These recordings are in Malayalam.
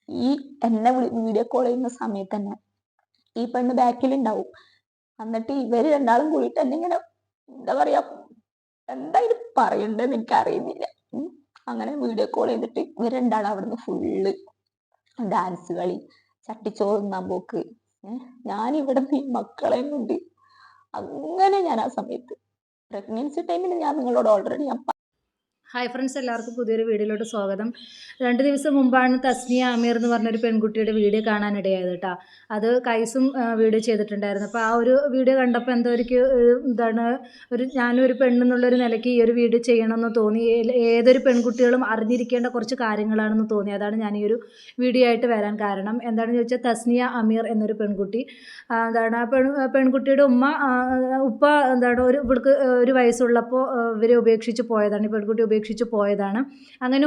ഈ എന്നെ വീഡിയോ കോൾ ചെയ്യുന്ന സമയത്ത് തന്നെ ഈ പെണ്ണ് ബാക്കിലുണ്ടാവും. എന്നിട്ട് ഇവര് രണ്ടാളും കൂടിയിട്ട് എന്നെ ഇങ്ങനെ എന്താ പറയാ, എന്തായാലും പറയണ്ടെന്ന് എനിക്ക് അറിയുന്നില്ല. അങ്ങനെ വീഡിയോ കോൾ ചെയ്തിട്ട് ഇവർ രണ്ടാളും അവിടുന്ന് ഫുള്ള് ഡാൻസ് കളി, ചട്ടിച്ചോറ് തിന്നാൻ പോക്ക്. ഞാൻ ഇവിടെ ഈ മക്കളെയും കൊണ്ട് അങ്ങനെ ഞാൻ ആ സമയത്ത് പ്രഗ്നൻസി ടൈമിൽ ഞാൻ നിങ്ങളോട് ഓൾറെഡി ഞാൻ ഹായ് ഫ്രണ്ട്സ്, എല്ലാവർക്കും പുതിയൊരു വീഡിയോയിലോട്ട് സ്വാഗതം. 2 ദിവസം മുമ്പാണ് തസ്നിയ അമീർ എന്ന് പറഞ്ഞൊരു പെൺകുട്ടിയുടെ വീഡിയോ കാണാനിടയായത് കേട്ടോ. അത് കൈസും വീഡിയോ ചെയ്തിട്ടുണ്ടായിരുന്നു. അപ്പോൾ ആ ഒരു വീഡിയോ കണ്ടപ്പോൾ എന്തോ എനിക്ക് ഞാനൊരു പെണ്ണെന്നുള്ളൊരു നിലയ്ക്ക് ഈ ഒരു വീഡിയോ ചെയ്യണമെന്ന് തോന്നി. ഏതൊരു പെൺകുട്ടികളും അറിഞ്ഞിരിക്കേണ്ട കുറച്ച് കാര്യങ്ങളാണെന്ന് തോന്നി. അതാണ് ഞാൻ ഈ ഒരു വീഡിയോ ആയിട്ട് വരാൻ കാരണം. എന്താണെന്ന് ചോദിച്ചാൽ തസ്നിയ അമീർ എന്നൊരു പെൺകുട്ടി, പെൺകുട്ടിയുടെ ഉപ്പ ഇവൾക്ക് ഒരു വയസ്സുള്ളപ്പോൾ ഇവരെ ഉപേക്ഷിച്ച് പോയതാണ്. ഈ പെൺകുട്ടി ഉപേക്ഷിച്ച് പോയതാണ്. അങ്ങനെ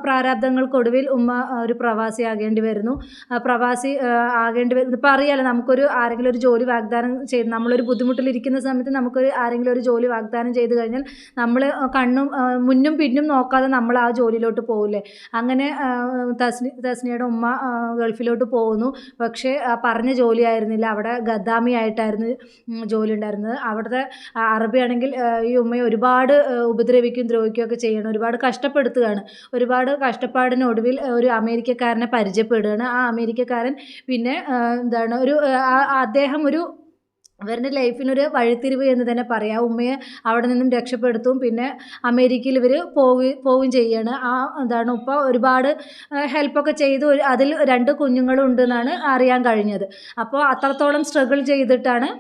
പ്രാരാബ്ദങ്ങൾക്കൊടുവിൽ ഒരു പ്രവാസിയാകേണ്ടി വരുന്നു. പ്രവാസി ആകേണ്ടി വരുന്നു. ഇപ്പോൾ അറിയാലോ, നമുക്കൊരു ആരെങ്കിലും ഒരു ജോലി വാഗ്ദാനം ചെയ്ത് നമ്മളൊരു ബുദ്ധിമുട്ടിലിരിക്കുന്ന സമയത്ത് ആരെങ്കിലും ഒരു ജോലി വാഗ്ദാനം ചെയ്ത് കഴിഞ്ഞാൽ നമ്മൾ മുന്നും പിന്നും നോക്കാതെ നമ്മൾ ആ ജോലിയിലോട്ട് പോകില്ലേ. അങ്ങനെ തസ്നിയയുടെ ഉമ്മ ഗൾഫിലോട്ട് പോകുന്നു. പക്ഷേ പറഞ്ഞ ജോലി ആയിരുന്നില്ല. അവിടെ ഗദ്ദാമി ആയിട്ടായിരുന്നു ജോലി ഉണ്ടായിരുന്നത്. അവിടുത്തെ അറബിയാണെങ്കിൽ ഈ ഉമ്മയെ ഒരുപാട് ഉപദ്രവിക്കും ദ്രോഹിക്കുകയും ഒക്കെ ചെയ്യണം. ഒരുപാട് കഷ്ടപ്പെടുത്തുകയാണ്. ഒരുപാട് കഷ്ടപ്പാടിനൊടുവിൽ ഒരു അമേരിക്കക്കാരനെ പരിചയപ്പെടുകയാണ്. ആ അമേരിക്കക്കാരൻ പിന്നെ അദ്ദേഹം അവരുടെ ലൈഫിനൊരു വഴിത്തിരിവ് എന്ന് തന്നെ പറയാം. ഉമ്മയെ അവിടെ നിന്നും രക്ഷപ്പെടുത്തും. പിന്നെ അമേരിക്കയിൽ ഇവർ പോവുകയും ചെയ്യാണ്. ഉപ്പ ഒരുപാട് ഹെൽപ്പൊക്കെ ചെയ്തു. അതിൽ 2 കുഞ്ഞുങ്ങളും ഉണ്ടെന്നാണ് അറിയാൻ കഴിഞ്ഞത്. അപ്പോൾ അത്രത്തോളം സ്ട്രഗിൾ ചെയ്തിട്ടാണ്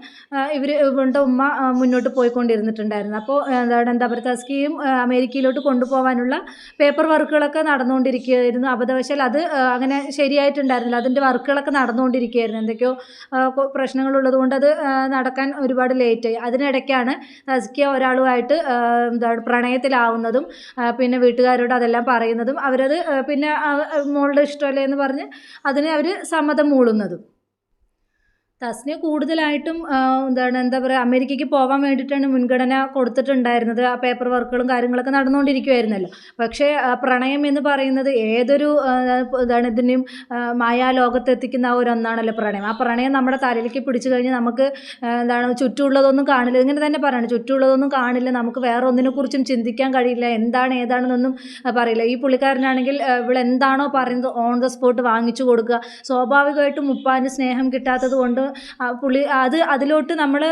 ഇവരുടെ ഉമ്മ മുന്നോട്ട് പോയിക്കൊണ്ടിരുന്നിട്ടുണ്ടായിരുന്നത്. അപ്പോൾ എന്താ പറയുക, തസ്കിയും അമേരിക്കയിലോട്ട് കൊണ്ടുപോകാനുള്ള പേപ്പർ വർക്കുകളൊക്കെ നടന്നുകൊണ്ടിരിക്കുകയായിരുന്നു. അബദ്ധവശാൽ അത് അങ്ങനെ ശരിയായിട്ടുണ്ടായിരുന്നില്ല. അതിൻ്റെ വർക്കുകളൊക്കെ നടന്നുകൊണ്ടിരിക്കുകയായിരുന്നു. എന്തൊക്കെയോ പ്രശ്നങ്ങളുള്ളത് കൊണ്ട് അത് നടക്കാൻ ഒരുപാട് ലേറ്റായി. അതിനിടയ്ക്കാണ് തസ്കിയ ഒരാളുമായിട്ട് പ്രണയത്തിലാവുന്നതും പിന്നെ വീട്ടുകാരോട് അതെല്ലാം പറയുന്നതും അവരത് പിന്നെ മോളുടെ ഇഷ്ടമല്ലേ എന്ന് പറഞ്ഞ് അതിന് അവർ സമ്മതം മൂളുന്നതും. തസ്നിയ കൂടുതലായിട്ടും എന്താ പറയുക, അമേരിക്കയ്ക്ക് പോകാൻ വേണ്ടിയിട്ടാണ് മുൻഗണന കൊടുത്തിട്ടുണ്ടായിരുന്നത്. ആ പേപ്പർ വർക്കുകളും കാര്യങ്ങളൊക്കെ നടന്നുകൊണ്ടിരിക്കുമായിരുന്നല്ലോ. പക്ഷേ പ്രണയം എന്ന് പറയുന്നത് ഏതൊരു ഇതിനെയും മായാലോകത്തെത്തിക്കുന്ന ഒന്നാണല്ലോ പ്രണയം. ആ പ്രണയം നമ്മുടെ തലയിലേക്ക് പിടിച്ചു കഴിഞ്ഞാൽ നമുക്ക് ചുറ്റുമുള്ളതൊന്നും കാണില്ല. ഇങ്ങനെ തന്നെ പറയണം, ചുറ്റുമുള്ളതൊന്നും കാണില്ല, നമുക്ക് വേറെ ഒന്നിനെക്കുറിച്ചും ചിന്തിക്കാൻ കഴിയില്ല, ഏതാണെന്നൊന്നും പറയില്ല. ഈ പുള്ളിക്കാരനാണെങ്കിൽ ഇവളെന്താണോ പറയുന്നത് ഓൺ ദ സ്പോട്ട് വാങ്ങിച്ചു കൊടുക്കുക. സ്വാഭാവികമായിട്ടും ഉപ്പാന് സ്നേഹം കിട്ടാത്തത് കൊണ്ട് അതിലോട്ട് നമ്മൾ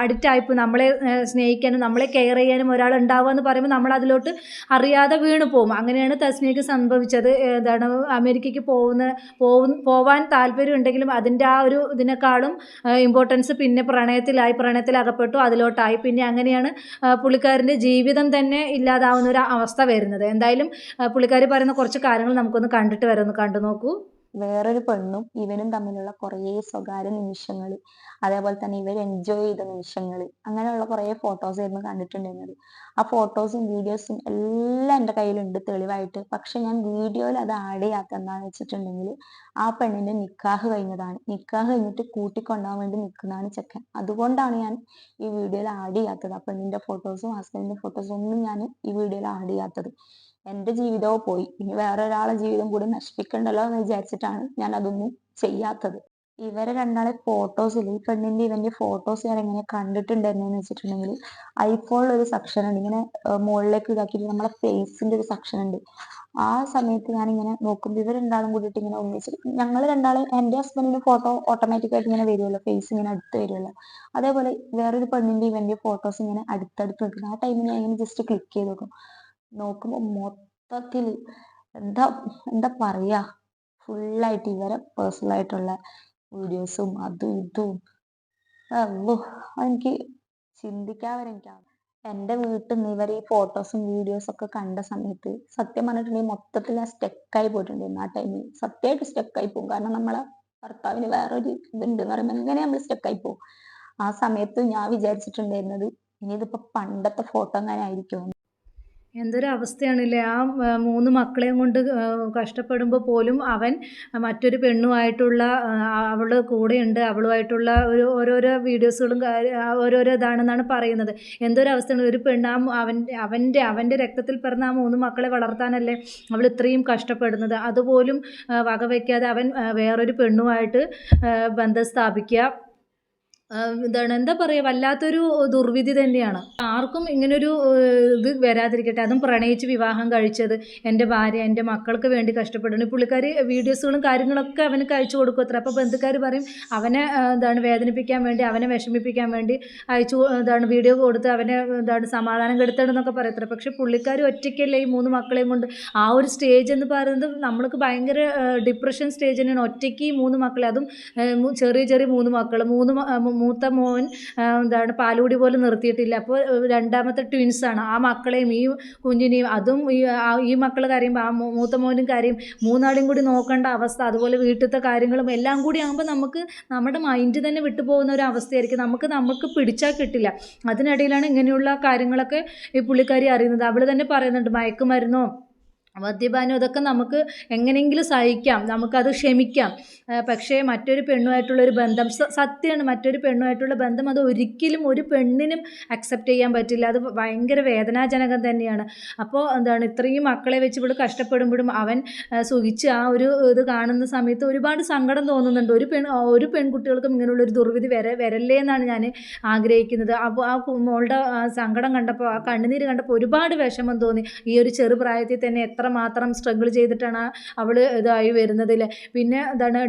അഡിക്റ്റ് ആയിപ്പോയി. നമ്മളെ സ്നേഹിക്കാനും നമ്മളെ കെയർ ചെയ്യാനും ഒരാൾ ഉണ്ടാവുക എന്ന് പറയുമ്പോൾ നമ്മൾ അതിലോട്ട് അറിയാതെ വീണു പോകും. അങ്ങനെയാണ് തസ്നിയയ്ക്ക് സംഭവിച്ചത്. അമേരിക്കയ്ക്ക് പോവാൻ താല്പര്യം ഉണ്ടെങ്കിലും അതിൻ്റെ ആ ഒരു ഇതിനേക്കാളും ഇമ്പോർട്ടൻസ് പിന്നെ പ്രണയത്തിലകപ്പെട്ടു, അതിലോട്ടായി. പിന്നെ അങ്ങനെയാണ് പുള്ളിക്കാരൻ്റെ ജീവിതം തന്നെ ഇല്ലാതാവുന്ന ഒരു അവസ്ഥ വരുന്നത്. എന്തായാലും പുള്ളിക്കാരി പറയുന്ന കുറച്ച് കാര്യങ്ങൾ നമുക്കൊന്ന് കണ്ടിട്ട് വരാം. ഒന്ന് കണ്ടു നോക്കൂ. വേറൊരു പെണ്ണും ഇവനും തമ്മിലുള്ള കുറേ സ്വകാര്യ നിമിഷങ്ങൾ, അതേപോലെ തന്നെ ഇവർ എൻജോയ് ചെയ്ത നിമിഷങ്ങൾ, അങ്ങനെയുള്ള കുറേ ഫോട്ടോസ് ആയിരുന്നു കണ്ടിട്ടുണ്ടായിരുന്നത്. ആ ഫോട്ടോസും വീഡിയോസും എല്ലാം എൻ്റെ കയ്യിലുണ്ട് തെളിവായിട്ട്. പക്ഷെ ഞാൻ വീഡിയോയിൽ അത് ആഡ് ചെയ്യാത്ത എന്താണെന്ന് വെച്ചിട്ടുണ്ടെങ്കിൽ ആ പെണ്ണിന്റെ നിക്കാഹ് കഴിഞ്ഞതാണ്. നിക്കാഹ് കഴിഞ്ഞിട്ട് കൂട്ടിക്കൊണ്ടാൻ വേണ്ടി നിൽക്കുന്നതാണ് ചെക്കൻ. അതുകൊണ്ടാണ് ഞാൻ ഈ വീഡിയോയിൽ ആഡ് ചെയ്യാത്തത്. ആ പെണ്ണിന്റെ ഫോട്ടോസും ഹസ്ബൻഡിന്റെ ഫോട്ടോസും ഒന്നും ഞാൻ ഈ വീഡിയോയിൽ ആഡ് ചെയ്യാത്തത്. എന്റെ ജീവിതവും പോയി, ഇനി വേറൊരാളെ ജീവിതം കൂടി നശിപ്പിക്കണ്ടല്ലോ എന്ന് വിചാരിച്ചിട്ടാണ് ഞാൻ അതൊന്നും ചെയ്യാത്തത്. ഇവരെ രണ്ടാളെ ഫോട്ടോസിൽ ഈ പെണ്ണിന്റെ ഇവന്റെ ഫോട്ടോസ് ഞാൻ എങ്ങനെ കണ്ടിട്ടുണ്ടായിരുന്നെന്ന് വെച്ചിട്ടുണ്ടെങ്കിൽ ഐഫോണിൽ ഒരു സെക്ഷൻ ഉണ്ട്, ഇങ്ങനെ മുകളിലേക്ക് ഇതാക്കിയിട്ട് നമ്മളെ ഫേസിന്റെ ഒരു സെക്ഷൻ ഉണ്ട്. ആ സമയത്ത് ഞാൻ ഇങ്ങനെ നോക്കുമ്പോൾ ഇവർ രണ്ടാളും കൂടിയിട്ട് ഇങ്ങനെ ഒന്നിച്ച്, ഞങ്ങൾ രണ്ടാളും, എന്റെ ഹസ്ബൻഡിന്റെ ഫോട്ടോ ഓട്ടോമാറ്റിക്കായിട്ട് ഇങ്ങനെ വരുമല്ലോ, ഫേസ് ഇങ്ങനെ അടുത്ത് വരുമല്ലോ. അതേപോലെ വേറൊരു പെണ്ണിന്റെ ഇവന്റെ ഫോട്ടോസ് ഇങ്ങനെ അടുത്തടുത്ത് നിൽക്കുന്നു. ആ ടൈമിൽ ഞാൻ ഇങ്ങനെ ജസ്റ്റ് ക്ലിക്ക് ചെയ്ത് നോക്കുമ്പോൾ മൊത്തത്തിൽ എന്താ എന്താ പറയാ, ഫുള്ളായിട്ട് ഇവരെ പേഴ്സണൽ ആയിട്ടുള്ള വീഡിയോസും അതും ഇതും. അല്ലോ, എനിക്ക് ചിന്തിക്കാൻ വരെ എനിക്കാവും. എൻ്റെ വീട്ടിൽ നിന്ന് ഇവർ ഈ ഫോട്ടോസും വീഡിയോസും ഒക്കെ കണ്ട സമയത്ത് സത്യം പറഞ്ഞിട്ടുണ്ടെങ്കിൽ മൊത്തത്തിൽ ഞാൻ സ്റ്റെക്കായി പോയിട്ടുണ്ടായിരുന്നു. ആ ടൈമിൽ സത്യമായിട്ട് സ്റ്റെക്കായി പോകും. കാരണം നമ്മളെ ഭർത്താവിന് വേറൊരു ഇതുണ്ട് എന്ന് പറയുമ്പോൾ എങ്ങനെ നമ്മൾ സ്റ്റെക്കായി പോകും. ആ സമയത്ത് ഞാൻ വിചാരിച്ചിട്ടുണ്ടായിരുന്നത് ഇനി ഇതിപ്പോ പണ്ടത്തെ ഫോട്ടോ അങ്ങനെ ആയിരിക്കും. എന്തൊരു അവസ്ഥയാണല്ലേ ആ 3 മക്കളെയും കൊണ്ട് കഷ്ടപ്പെടുമ്പോൾ പോലും അവൻ മറ്റൊരു പെണ്ണുമായിട്ടുള്ള അവള് കൂടെയുണ്ട് അവളുമായിട്ടുള്ള ഓരോരോ വീഡിയോസുകളും ഓരോരോ ഇതാണെന്നാണ് പറയുന്നത്. എന്തൊരു അവസ്ഥയാണ് ഒരു പെണ്ണ് അവൻ്റെ രക്തത്തിൽ പിറന്ന ആ 3 മക്കളെ വളർത്താനല്ലേ അവൾ ഇത്രയും കഷ്ടപ്പെടുന്നത്. അതുപോലും വകവയ്ക്കാതെ അവൻ വേറൊരു പെണ്ണുമായിട്ട് ബന്ധം സ്ഥാപിക്കുക. എന്താ പറയുക, വല്ലാത്തൊരു ദുർവിധി തന്നെയാണ്. ആർക്കും ഇങ്ങനൊരു ഇത് വരാതിരിക്കട്ടെ. അതും പ്രണയിച്ച് വിവാഹം കഴിച്ചത്, എൻ്റെ ഭാര്യ എൻ്റെ മക്കൾക്ക് വേണ്ടി കഷ്ടപ്പെടുന്നു. പുള്ളിക്കാരി വീഡിയോസുകളും കാര്യങ്ങളൊക്കെ അവനക്ക് അയച്ചു കൊടുക്കും അത്ര. അപ്പോൾ ബന്ധുക്കാർ പറയും അവനെ വേദനിപ്പിക്കാൻ വേണ്ടി, അവനെ വിഷമിപ്പിക്കാൻ വേണ്ടി വീഡിയോ കൊടുത്ത് അവനെ സമാധാനം കെടുത്തണമെന്നൊക്കെ പറയത്ര. പക്ഷെ പുള്ളിക്കാരി ഒറ്റയ്ക്കല്ലേ ഈ 3 മക്കളെയും കൊണ്ട്. ആ ഒരു സ്റ്റേജ് എന്ന് പറയുന്നത് നമ്മൾക്ക് ഭയങ്കര ഡിപ്രഷൻ സ്റ്റേജ് തന്നെയാണ്. ഒറ്റയ്ക്ക് ഈ 3 മക്കളെ, അതും ചെറിയ ചെറിയ 3 മക്കൾ, മൂത്ത മോൻ പാലുകുടി പോലും നിർത്തിയിട്ടില്ല. അപ്പോൾ രണ്ടാമത്തെ ട്വിൻസാണ്. ആ മക്കളെയും ഈ കുഞ്ഞിനെയും, അതും ഈ മക്കൾ കരയുമ്പോൾ ആ മൂത്ത മോനും കരയും. മൂന്നാളും കൂടി നോക്കേണ്ട അവസ്ഥ, അതുപോലെ വീട്ടിലത്തെ കാര്യങ്ങളും എല്ലാം കൂടി ആകുമ്പോൾ നമ്മുടെ മൈൻഡ് തന്നെ വിട്ടുപോകുന്ന ഒരു അവസ്ഥയായിരിക്കും. നമുക്ക് പിടിച്ചാൽ കിട്ടില്ല. അതിനിടയിലാണ് ഇങ്ങനെയുള്ള കാര്യങ്ങളൊക്കെ ഈ പുള്ളിക്കാരി അറിയുന്നത്. അവൾ തന്നെ പറയുന്നുണ്ട് മയക്കുമരുന്നോ മദ്യപാനം ഇതൊക്കെ നമുക്ക് എങ്ങനെയെങ്കിലും സഹിക്കാം, നമുക്കത് ക്ഷമിക്കാം. പക്ഷേ മറ്റൊരു പെണ്ണുമായിട്ടുള്ളൊരു ബന്ധം സത്യമാണ്. മറ്റൊരു പെണ്ണുമായിട്ടുള്ള ബന്ധം അത് ഒരിക്കലും ഒരു പെണ്ണിനും അക്സെപ്റ്റ് ചെയ്യാൻ പറ്റില്ല. അത് ഭയങ്കര വേദനാജനകം തന്നെയാണ്. അപ്പോൾ ഇത്രയും മക്കളെ വെച്ച് ഇവിടെ കഷ്ടപ്പെടുമ്പോഴും അവൻ സുഖിച്ച് ആ ഒരു ഇത് കാണുന്ന സമയത്ത് ഒരുപാട് സങ്കടം തോന്നുന്നുണ്ട്. ഒരു പെൺകുട്ടികൾക്കും ഇങ്ങനെയുള്ളൊരു ദുർവിധി വരല്ലേ എന്നാണ് ഞാൻ ആഗ്രഹിക്കുന്നത്. അപ്പോൾ ആ മോളുടെ സങ്കടം കണ്ടപ്പോൾ, ആ കണ്ണുനീര് കണ്ടപ്പോൾ ഒരുപാട് വിഷമം തോന്നി. ഈ ഒരു ചെറുപ്രായത്തിൽ തന്നെ എത്രമാത്രം സ്ട്രഗിൾ ചെയ്തിട്ടാണ് അവൾ ഇതായി വരുന്നതിൽ. പിന്നെ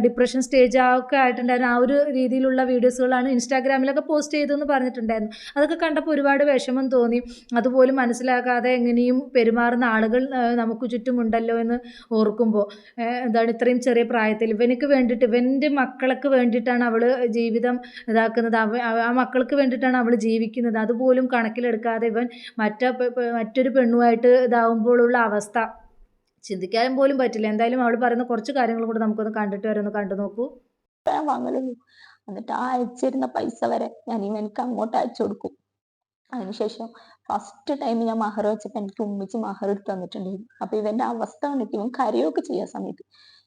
ഡിപ്രഷൻ സ്റ്റേജ് ഒക്കെ ആയിട്ടുണ്ടായിരുന്നു. ആ ഒരു രീതിയിലുള്ള വീഡിയോസുകളാണ് ഇൻസ്റ്റാഗ്രാമിലൊക്കെ പോസ്റ്റ് ചെയ്തതെന്ന് പറഞ്ഞിട്ടുണ്ടായിരുന്നു. അതൊക്കെ കണ്ടപ്പോൾ ഒരുപാട് വിഷമം തോന്നി. അതുപോലും മനസ്സിലാക്കാതെ എങ്ങനെയും പെരുമാറുന്ന ആളുകൾ നമുക്ക് ചുറ്റുമുണ്ടല്ലോ എന്ന് ഓർക്കുമ്പോൾ ഇത്രയും ചെറിയ പ്രായത്തിൽ ഇവനക്ക് വേണ്ടിയിട്ട്, ഇവൻ്റെ മക്കൾക്ക് വേണ്ടിയിട്ടാണ് അവൾ ജീവിതം ഇതാക്കുന്നത്. ആ മക്കൾക്ക് വേണ്ടിയിട്ടാണ് അവൾ ജീവിക്കുന്നത്. അതുപോലും കണക്കിലെടുക്കാതെ ഇവൻ മറ്റൊരു പെണ്ണുമായിട്ട് ഇതാവുമ്പോഴുള്ള അവസ്ഥ ചിന്തിക്കാനും പോലും പറ്റില്ല. എന്തായാലും അവൾ പറയുന്ന കുറച്ച് കാര്യങ്ങൾ കൂടെ നമുക്കൊന്ന് കണ്ടിട്ട് വരെ ഒന്ന് കണ്ടു നോക്കൂ. ഞാൻ വാങ്ങലുള്ളൂ. എന്നിട്ട് ആ അയച്ചിരുന്ന പൈസ വരെ ഞാൻ ഇവനക്ക് അങ്ങോട്ട് അയച്ചു കൊടുക്കും. അതിനുശേഷം ഫസ്റ്റ് ടൈം ഞാൻ മഹർ വെച്ചപ്പോൾ എനിക്ക് ഉമ്മിച്ച് മഹർ എടുത്ത് തന്നിട്ടുണ്ടായിരുന്നു. അപ്പൊ ഇവന്റെ അവസ്ഥ കണ്ടിട്ട് ഇവൻ കരയൊക്കെ ചെയ്യാൻ സമയത്ത്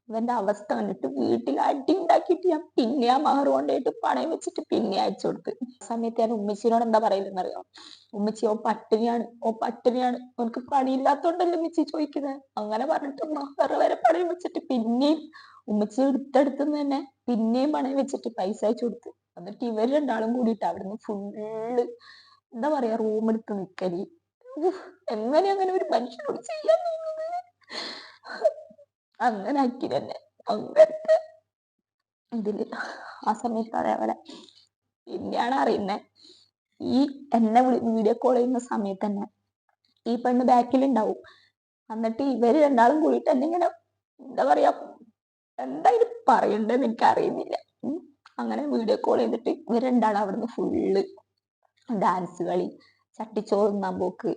ഇവന്റെ അവസ്ഥ കണ്ടിട്ട് വീട്ടിൽ അടി ഉണ്ടാക്കിയിട്ട് ഞാൻ പിന്നെ ആ മഹർ കൊണ്ടുപോയിട്ട് പണയം വെച്ചിട്ട് പിന്നെ അയച്ചു കൊടുത്ത്. ആ സമയത്ത് ഞാൻ ഉമ്മച്ചിനോട് എന്താ പറയുന്നറിയോ, ഉമ്മച്ചി ഓ പട്ടിണിയാണ് ഓനക്ക് പണിയില്ലാത്തോണ്ടല്ലേ ഉമ്മച്ചി ചോദിക്കുന്നത്, അങ്ങനെ പറഞ്ഞിട്ട് മഹർ വരെ പണയം വെച്ചിട്ട് പിന്നെയും ഉമ്മച്ചി എടുത്തെടുത്തുന്ന് തന്നെ പിന്നെയും പണയം വെച്ചിട്ട് പൈസ അയച്ചു കൊടുത്ത്. എന്നിട്ട് ഇവർ രണ്ടാളും കൂടിയിട്ട് അവിടുന്ന് ഫുള്ള് എന്താ പറയാ റൂം എടുത്ത് നിക്കല്. അങ്ങനെ ഒരു മനുഷ്യനോട് ചെയ്യാൻ തോന്നുന്നത്. അങ്ങനെ ആക്കി തന്നെ അങ്ങനത്തെ ഇതില് ആ സമയത്ത് അതേപോലെ പിന്നെയാണ് അറിയുന്നത്, ഈ എന്നെ വീഡിയോ കോൾ ചെയ്യുന്ന സമയത്ത് തന്നെ ഈ പെണ്ണ് ബാക്കിലുണ്ടാവും. എന്നിട്ട് ഇവര് രണ്ടാളും കൂടിയിട്ട് എന്നെ ഇങ്ങനെ എന്താ പറയാ, എന്തായാലും പറയണ്ടെന്ന് എനിക്ക് അറിയുന്നില്ല. അങ്ങനെ വീഡിയോ കോൾ ചെയ്തിട്ട് ഇവർ രണ്ടാളും അവിടുന്ന് ഫുള്ള് ഡാൻസ് കളി, ചട്ടിച്ചോറ് തിന്നാൻ പോക്ക്.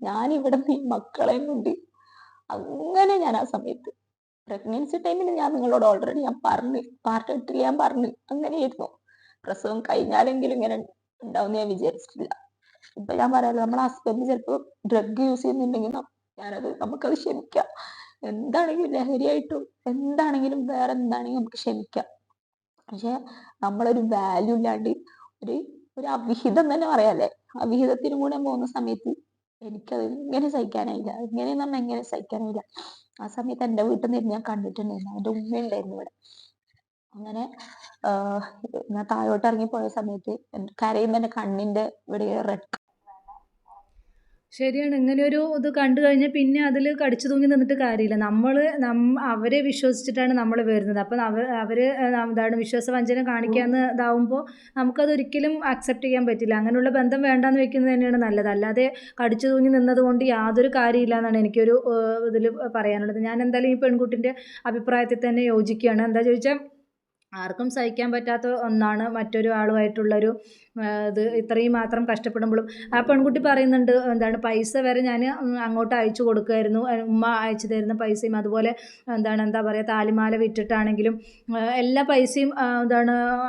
ഞാൻ ഇവിടെ ഈ മക്കളെയും കൊണ്ട് അങ്ങനെ ഞാൻ ആ സമയത്ത് പ്രഗ്നൻസി ടൈമിൽ ഞാൻ നിങ്ങളോട് ഓൾറെഡി ഞാൻ പറഞ്ഞു, പാർട്ട് 8 ഞാൻ പറഞ്ഞു അങ്ങനെയായിരുന്നു. പ്രസവം കഴിഞ്ഞാലെങ്കിലും ഇങ്ങനെ ഉണ്ടാവും ഞാൻ വിചാരിച്ചിട്ടില്ല. ഇപ്പൊ ഞാൻ പറയാലോ, നമ്മളെ ഹസ്ബൻഡ് ചിലപ്പോ ഡ്രഗ് യൂസ് ചെയ്യുന്നുണ്ടെങ്കിൽ നമുക്കത് ക്ഷമിക്കാം. എന്താണെങ്കിലും ലഹരിയായിട്ടും എന്താണെങ്കിലും വേറെ എന്താണെങ്കിലും നമുക്ക് ക്ഷമിക്കാം. പക്ഷെ നമ്മളൊരു വാല്യൂ ഇല്ലാണ്ട് ഒരു ഒരു അവിഹിതം തന്നെ പറയാല്ലേ, അവിഹിതത്തിനും കൂടെ പോകുന്ന സമയത്ത് എനിക്കത് ഇങ്ങനെ സഹിക്കാനായില്ല. ഇങ്ങനെയെന്ന് പറഞ്ഞാൽ എങ്ങനെ സഹിക്കാനായില്ല. ആ സമയത്ത് എന്റെ വീട്ടിൽ നിന്ന് ഞാൻ കണ്ടിട്ടുണ്ടായിരുന്നു, അവന്റെ ഉമ്മ ഉണ്ടായിരുന്നു ഇവിടെ. അങ്ങനെ ഞാൻ താഴോട്ട് ഇറങ്ങി പോയ സമയത്ത് കരയുമ്പോ എന്റെ കണ്ണിന്റെ ഇവിടെ റെഡ്. ശരിയാണ്. ഇങ്ങനെയൊരു ഇത് കണ്ടു കഴിഞ്ഞാൽ പിന്നെ അതിൽ കടിച്ചു തൂങ്ങി നിന്നിട്ട് കാര്യമില്ല. അവരെ വിശ്വസിച്ചിട്ടാണ് നമ്മൾ വരുന്നത്. അപ്പം അവർ വിശ്വാസവഞ്ചന കാണിക്കാന്ന് ഇതാവുമ്പോൾ നമുക്കതൊരിക്കലും അക്സെപ്റ്റ് ചെയ്യാൻ പറ്റില്ല. അങ്ങനെയുള്ള ബന്ധം വേണ്ടാന്ന് വെക്കുന്നത് തന്നെയാണ് നല്ലത്. അല്ലാതെ കടിച്ചു തൂങ്ങി നിന്നത് കൊണ്ട് യാതൊരു കാര്യമില്ല എന്നാണ് എനിക്കൊരു ഇതിൽ പറയാനുള്ളത്. ഞാൻ എന്തായാലും ഈ പെൺകുട്ടിൻ്റെ അഭിപ്രായത്തിൽ തന്നെ യോജിക്കുകയാണ്. എന്താ ചോദിച്ചാൽ ആർക്കും സഹിക്കാൻ പറ്റാത്ത ഒന്നാണ് മറ്റൊരു ആളുമായിട്ടുള്ളൊരു ഇത് ഇത്രയും മാത്രം കഷ്ടപ്പെടുമ്പോഴും ആ പെൺകുട്ടി പറയുന്നുണ്ട് എന്താണ് പൈസ വരെ ഞാൻ അങ്ങോട്ട് അയച്ചു കൊടുക്കുമായിരുന്നു, ഉമ്മ അയച്ചു തരുന്ന പൈസയും അതുപോലെ എന്താ പറയുക താലിമാല വിറ്റിട്ടാണെങ്കിലും എല്ലാ പൈസയും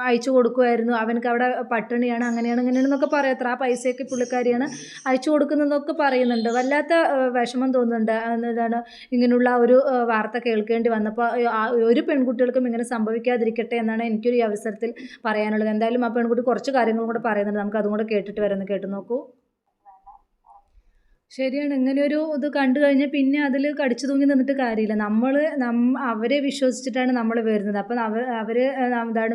അയച്ചു കൊടുക്കുമായിരുന്നു. അവനക്ക് അവിടെ പട്ടിണിയാണ്, അങ്ങനെയാണ് ഇങ്ങനെയാണെന്നൊക്കെ പറയത്ര. ആ പൈസയൊക്കെ പുള്ളിക്കാരിയാണ് അയച്ചു കൊടുക്കുന്നതെന്നൊക്കെ പറയുന്നുണ്ട്. വല്ലാത്ത വിഷമം തോന്നുന്നുണ്ട്. ഇങ്ങനെയുള്ള ഒരു വാർത്ത കേൾക്കേണ്ടി വന്നപ്പോൾ ഒരു പെൺകുട്ടികൾക്കും ഇങ്ങനെ സംഭവിക്കാതിരിക്കട്ടെ എന്നാണ് എനിക്കൊരു ഈ അവസരത്തിൽ പറയാനുള്ളത്. എന്തായാലും ആ പെൺകുട്ടി കുറച്ച് കാര്യങ്ങളും കൂടെ പറയുന്നുണ്ട്, നമുക്ക് അതും കൂടെ കേട്ടിട്ട് വരുന്നത് കേട്ട് നോക്കൂ. ശരിയാണ്. ഇങ്ങനെയൊരു ഇത് കണ്ടു കഴിഞ്ഞാൽ പിന്നെ അതിൽ കടിച്ചു തൂങ്ങി നിന്നിട്ട് കാര്യമില്ല. അവരെ വിശ്വസിച്ചിട്ടാണ് നമ്മൾ വരുന്നത്. അപ്പം അവർ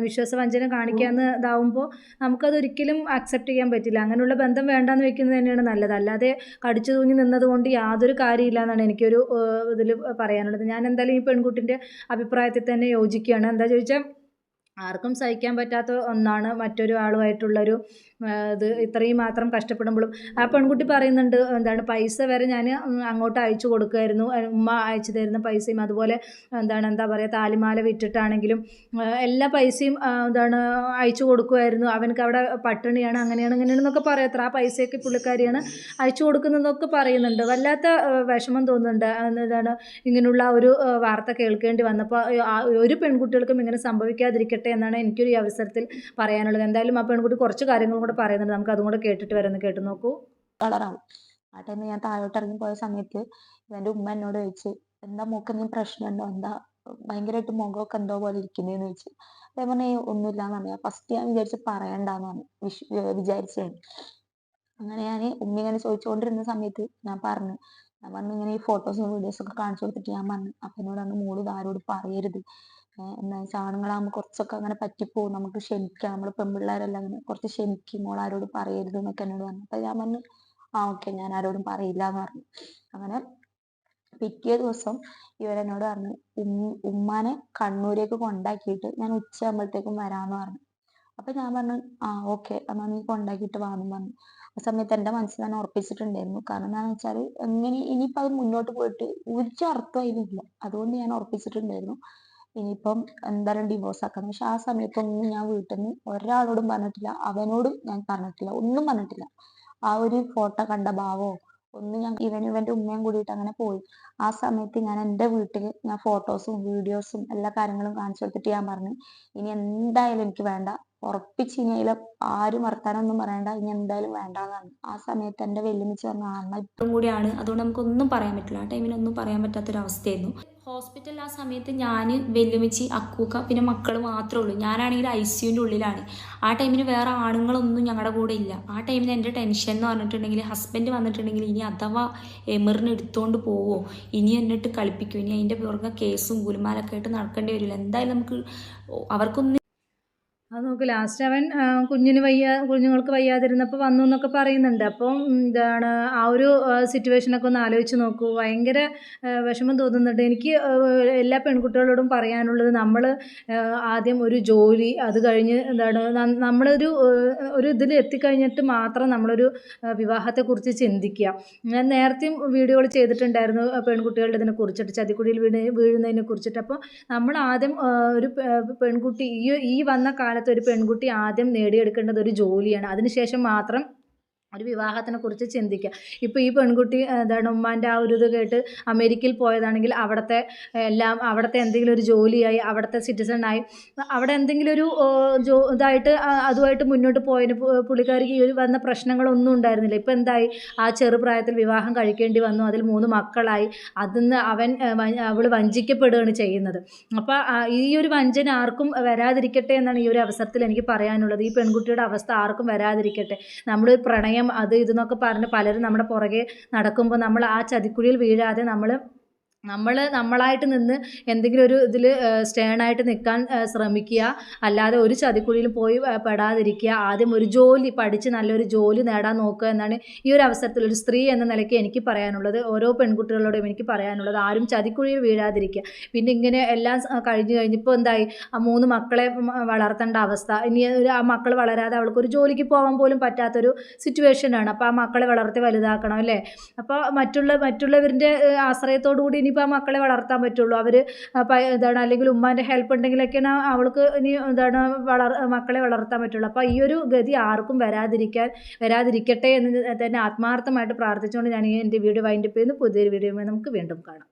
വിശ്വാസവഞ്ചന കാണിക്കാന്ന് ഇതാവുമ്പോൾ നമുക്കതൊരിക്കലും അക്സെപ്റ്റ് ചെയ്യാൻ പറ്റില്ല. അങ്ങനെയുള്ള ബന്ധം വേണ്ടാന്ന് വെക്കുന്നത് തന്നെയാണ് നല്ലത്. അല്ലാതെ കടിച്ചു തൂങ്ങി നിന്നത് കൊണ്ട് യാതൊരു കാര്യമില്ല എന്നാണ് എനിക്കൊരു ഇതിൽ പറയാനുള്ളത്. ഞാൻ എന്തായാലും ഈ പെൺകുട്ടിൻ്റെ അഭിപ്രായത്തിൽ തന്നെ യോജിക്കുകയാണ്. എന്താ ചോദിച്ചാൽ ആർക്കും സഹിക്കാൻ പറ്റാത്ത ഒന്നാണ് മറ്റൊരു ആളുമായിട്ടുള്ളൊരു ഇത് ഇത്രയും മാത്രം കഷ്ടപ്പെടുമ്പോഴും ആ പെൺകുട്ടി പറയുന്നുണ്ട് പൈസ വരെ ഞാൻ അങ്ങോട്ട് അയച്ചു കൊടുക്കുമായിരുന്നു, ഉമ്മ അയച്ചു തരുന്ന പൈസയും അതുപോലെ എന്താ പറയുക താലിമാല വിറ്റിട്ടാണെങ്കിലും എല്ലാ പൈസയും അയച്ചു കൊടുക്കുമായിരുന്നു. അവനക്ക് അവിടെ പട്ടിണിയാണ്, അങ്ങനെയാണ് ഇങ്ങനെയാണെന്നൊക്കെ പറയത്ര. ആ പൈസയൊക്കെ പുള്ളിക്കാരിയാണ് അയച്ചു കൊടുക്കുന്നതെന്നൊക്കെ പറയുന്നുണ്ട്. വല്ലാത്ത വിഷമം തോന്നുന്നുണ്ട്. ഇങ്ങനെയുള്ള ഒരു വാർത്ത കേൾക്കേണ്ടി വന്നപ്പോൾ ഒരു പെൺകുട്ടികൾക്കും ഇങ്ങനെ സംഭവിക്കാതിരിക്കട്ടെ എന്നാണ് എനിക്കൊരു ഈ അവസരത്തിൽ പറയാനുള്ളത്. എന്തായാലും ആ പെൺകുട്ടി കുറച്ച് കാര്യങ്ങളും കൂടെ പറയുന്നുണ്ട്, നമുക്ക് അതും കൂടെ കേട്ടിട്ട് വരുന്നത് കേട്ട് നോക്കൂ. കളറാവും. ആ ടൈമിൽ ഞാൻ താഴോട്ട് ഇറങ്ങി പോയ സമയത്ത് ഇവന്റെ ഉമ്മ എന്നോട് ചോദിച്ചു, എന്താ മോക്ക് എന്തെങ്കിലും പ്രശ്നമുണ്ടോ, എന്താ ഭയങ്കരമായിട്ട് മുഖമൊക്കെ എന്തോ പോലെ ഇരിക്കുന്നതെന്ന് ചോദിച്ചു. ഞാൻ പറഞ്ഞു ഒന്നുമില്ലാന്ന് പറഞ്ഞു. ഫസ്റ്റ് ഞാൻ വിചാരിച്ച് പറയണ്ടാന്ന് പറഞ്ഞു, വിചാരിച്ചേ. അങ്ങനെ ഞാൻ ഉമ്മ ഇങ്ങനെ ചോദിച്ചുകൊണ്ടിരുന്ന സമയത്ത് ഞാൻ പറഞ്ഞു ഇങ്ങനെ ഈ ഫോട്ടോസും വീഡിയോസും ഒക്കെ കാണിച്ചു കൊടുത്തിട്ട് ഞാൻ പറഞ്ഞു. അപ്പൊ എന്നോട് അന്ന് മോള് ഇത് ആരോട് പറയരുത്, എന്താ വെച്ചാൽ ആണുങ്ങളാകുമ്പോൾ കുറച്ചൊക്കെ അങ്ങനെ പറ്റിപ്പോവും, നമുക്ക് ക്ഷമിക്കാം, നമ്മള് പെൺപിള്ളേരെല്ലാം അങ്ങനെ കുറച്ച് ക്ഷമിക്കും, മോൾ ആരോട് പറയരുത് എന്നൊക്കെ എന്നോട് പറഞ്ഞു. അപ്പൊ ഞാൻ പറഞ്ഞു ഓക്കെ ഞാൻ ആരോടും പറയില്ല എന്ന് പറഞ്ഞു. അങ്ങനെ പിറ്റേ ദിവസം ഇവരെന്നോട് പറഞ്ഞു ഉമ്മാനെ കണ്ണൂരേക്ക് കൊണ്ടാക്കിയിട്ട് ഞാൻ ഉച്ചയാകുമ്പോഴത്തേക്കും വരാന്ന് പറഞ്ഞു. അപ്പൊ ഞാൻ പറഞ്ഞു ഓക്കെ എന്നാ നീ കൊണ്ടാക്കിയിട്ട് വാന്നും പറഞ്ഞു. ആ സമയത്ത് എന്റെ മനസ്സിൽ ഞാൻ ഉറപ്പിച്ചിട്ടുണ്ടായിരുന്നു. കാരണം എന്താണെന്ന് വെച്ചാല് എങ്ങനെ ഇനിയിപ്പോ അത് മുന്നോട്ട് പോയിട്ട് ഒരു അർത്ഥം അതിലില്ല. അതുകൊണ്ട് ഞാൻ ഉറപ്പിച്ചിട്ടുണ്ടായിരുന്നു ഇനിയിപ്പം എന്തായാലും ഡിവോഴ്സ് ആക്കണം. പക്ഷെ ആ സമയത്തൊന്നും ഞാൻ വീട്ടിൽ നിന്ന് ഒരാളോടും പറഞ്ഞിട്ടില്ല, അവനോടും ഞാൻ പറഞ്ഞിട്ടില്ല, ഒന്നും പറഞ്ഞിട്ടില്ല. ആ ഒരു ഫോട്ടോ കണ്ട ഭാവോ ഒന്നും ഞാൻ ഇവന്റെ ഉമ്മയും കൂടിയിട്ട് അങ്ങനെ പോയി. ആ സമയത്ത് ഞാൻ എൻ്റെ വീട്ടിൽ ഞാൻ ഫോട്ടോസും വീഡിയോസും എല്ലാ കാര്യങ്ങളും കാണിച്ചു കൊടുത്തിട്ട് ഞാൻ പറഞ്ഞു ഇനി എന്തായാലും എനിക്ക് വേണ്ട, ഉറപ്പിച്ച് ഇനി അതിൽ ആരും വർത്താനൊന്നും പറയണ്ട, ഇനി എന്തായാലും വേണ്ടാന്നാണ്. ആ സമയത്ത് എൻ്റെ വെല്ലുമിച്ച് പറഞ്ഞ അമ്മ ഇപ്പോഴും കൂടിയാണ്, അതുകൊണ്ട് നമുക്കൊന്നും പറയാൻ പറ്റില്ല. ആ ടൈമിനൊന്നും പറയാൻ പറ്റാത്തൊരവസ്ഥയായിരുന്നു. ഹോസ്പിറ്റലിൽ ആ സമയത്ത് ഞാൻ വെല്ലുമിച്ച് അക്കൂക്ക പിന്നെ മക്കൾ മാത്രമേ ഉള്ളൂ. ഞാനാണെങ്കിൽ ICUവിൻ്റെ ഉള്ളിലാണ്. ആ ടൈമിന് വേറെ ആണുങ്ങളൊന്നും ഞങ്ങളുടെ കൂടെ ഇല്ല. ആ ടൈമിൽ എൻ്റെ ടെൻഷൻ എന്ന് പറഞ്ഞിട്ടുണ്ടെങ്കിൽ ഹസ്ബൻഡ് വന്നിട്ടുണ്ടെങ്കിൽ ഇനി അഥവാ എമിറിന് എടുത്തുകൊണ്ട് പോവോ, ഇനി എന്നിട്ട് കളിപ്പിക്കും, ഇനി അതിൻ്റെ പുറകെ കേസും ഗുലുമാലൊക്കെ ആയിട്ട് നടക്കേണ്ടി വരില്ല. എന്തായാലും നമുക്ക് അവർക്കൊന്നും അത് നോക്ക് ലാസ്റ്റ് അവൻ കുഞ്ഞുങ്ങൾക്ക് വയ്യാതിരുന്നപ്പോൾ വന്നു എന്നൊക്കെ പറയുന്നുണ്ട്. അപ്പം ആ ഒരു സിറ്റുവേഷനൊക്കെ ഒന്ന് ആലോചിച്ച് നോക്കൂ. ഭയങ്കര വിഷമം തോന്നുന്നുണ്ട്. എനിക്ക് എല്ലാ പെൺകുട്ടികളോടും പറയാനുള്ളത് നമ്മൾ ആദ്യം ഒരു ജോലി, അത് കഴിഞ്ഞ് നമ്മളൊരു ഇതിൽ എത്തിക്കഴിഞ്ഞിട്ട് മാത്രം നമ്മളൊരു വിവാഹത്തെക്കുറിച്ച് ചിന്തിക്കുക. ഞാൻ നേരത്തെയും വീഡിയോകൾ ചെയ്തിട്ടുണ്ടായിരുന്നു പെൺകുട്ടികളുടെ ഇതിനെ കുറിച്ചിട്ട്, ചതിക്കുഴിയിൽ വീഴുന്നതിനെ കുറിച്ചിട്ട്. അപ്പോൾ നമ്മൾ ആദ്യം ഒരു പെൺകുട്ടി ഈ വന്ന കാലത്ത് ഒരു പെൺകുട്ടി ആദ്യം നേടിയെടുക്കേണ്ടത് ഒരു ജോലിയാണ്. അതിനുശേഷം മാത്രം ഒരു വിവാഹത്തിനെ കുറിച്ച് ചിന്തിക്കുക. ഇപ്പോൾ ഈ പെൺകുട്ടി ഉമ്മാൻ്റെ ആ ഒരു ഇത് കേട്ട് അമേരിക്കയിൽ പോയതാണെങ്കിൽ അവിടുത്തെ എന്തെങ്കിലും ഒരു ജോലിയായി, അവിടുത്തെ സിറ്റിസണായി, അവിടെ എന്തെങ്കിലും ഒരു ഇതായിട്ട് അതുമായിട്ട് മുന്നോട്ട് പോയതിന് പുള്ളിക്കാരിക്ക് ഈ വന്ന പ്രശ്നങ്ങളൊന്നും ഉണ്ടായിരുന്നില്ല. ഇപ്പം എന്തായി, ആ ചെറുപ്രായത്തിൽ വിവാഹം കഴിക്കേണ്ടി വന്നു, അതിൽ 3 മക്കളായി. അതിന്ന് അവൾ വഞ്ചിക്കപ്പെടുകയാണ് ചെയ്യുന്നത്. അപ്പോൾ ഈ ഒരു വഞ്ചന ആർക്കും വരാതിരിക്കട്ടെ എന്നാണ് ഈ ഒരു അവസരത്തിൽ എനിക്ക് പറയാനുള്ളത്. ഈ പെൺകുട്ടിയുടെ അവസ്ഥ ആർക്കും വരാതിരിക്കട്ടെ. നമ്മൾ പ്രണയം അത് ഇതെന്നൊക്കെ പറഞ്ഞ് പലരും നമ്മുടെ പുറകെ നടക്കുമ്പോൾ നമ്മൾ ആ ചതിക്കുഴിയിൽ വീഴാതെ നമ്മളായിട്ട് നിന്ന് എന്തെങ്കിലും ഒരു ഇതിൽ സ്റ്റേണായിട്ട് നിൽക്കാൻ ശ്രമിക്കുക. അല്ലാതെ ഒരു ചതിക്കുഴിയിലും പോയി പെടാതിരിക്കുക. ആദ്യം ഒരു ജോലി പഠിച്ച് നല്ലൊരു ജോലി നേടാൻ നോക്കുക എന്നാണ് ഈ ഒരു അവസരത്തിൽ ഒരു സ്ത്രീ എന്ന നിലയ്ക്ക് എനിക്ക് പറയാനുള്ളത്. ഓരോ പെൺകുട്ടികളോടും എനിക്ക് പറയാനുള്ളത് ആരും ചതിക്കുഴിയിൽ വീഴാതിരിക്കുക. പിന്നെ ഇങ്ങനെ എല്ലാം കഴിഞ്ഞിപ്പോൾ എന്തായി, ആ 3 മക്കളെ വളർത്തേണ്ട അവസ്ഥ. ഇനി ആ മക്കൾ വളരാതെ അവൾക്കൊരു ജോലിക്ക് പോകാൻ പോലും പറ്റാത്തൊരു സിറ്റുവേഷനാണ്. അപ്പോൾ ആ മക്കളെ വളർത്തി വലുതാക്കണം അല്ലേ. അപ്പോൾ മറ്റുള്ളവരുടെ ആശ്രയത്തോടു കൂടി ഇനി ഇനിയിപ്പോൾ ആ മക്കളെ വളർത്താൻ പറ്റുള്ളൂ. അവർ എന്താണ് അല്ലെങ്കിൽ ഉമ്മാൻ്റെ ഹെൽപ്പ് ഉണ്ടെങ്കിലൊക്കെയാണ് അവൾക്ക് ഇനി എന്താണ് മക്കളെ വളർത്താൻ പറ്റുള്ളൂ. അപ്പോൾ ഈ ഒരു ഗതി ആർക്കും വരാതിരിക്കട്ടെ എന്ന് തന്നെ ആത്മാർത്ഥമായിട്ട് പ്രാർത്ഥിച്ചുകൊണ്ട് ഞാൻ എൻ്റെ വീഡിയോ വൈൻഡപ്പ് ചെയ്യുന്നു. പുതിയൊരു വീഡിയോയുമായി നമുക്ക് വീണ്ടും കാണാം.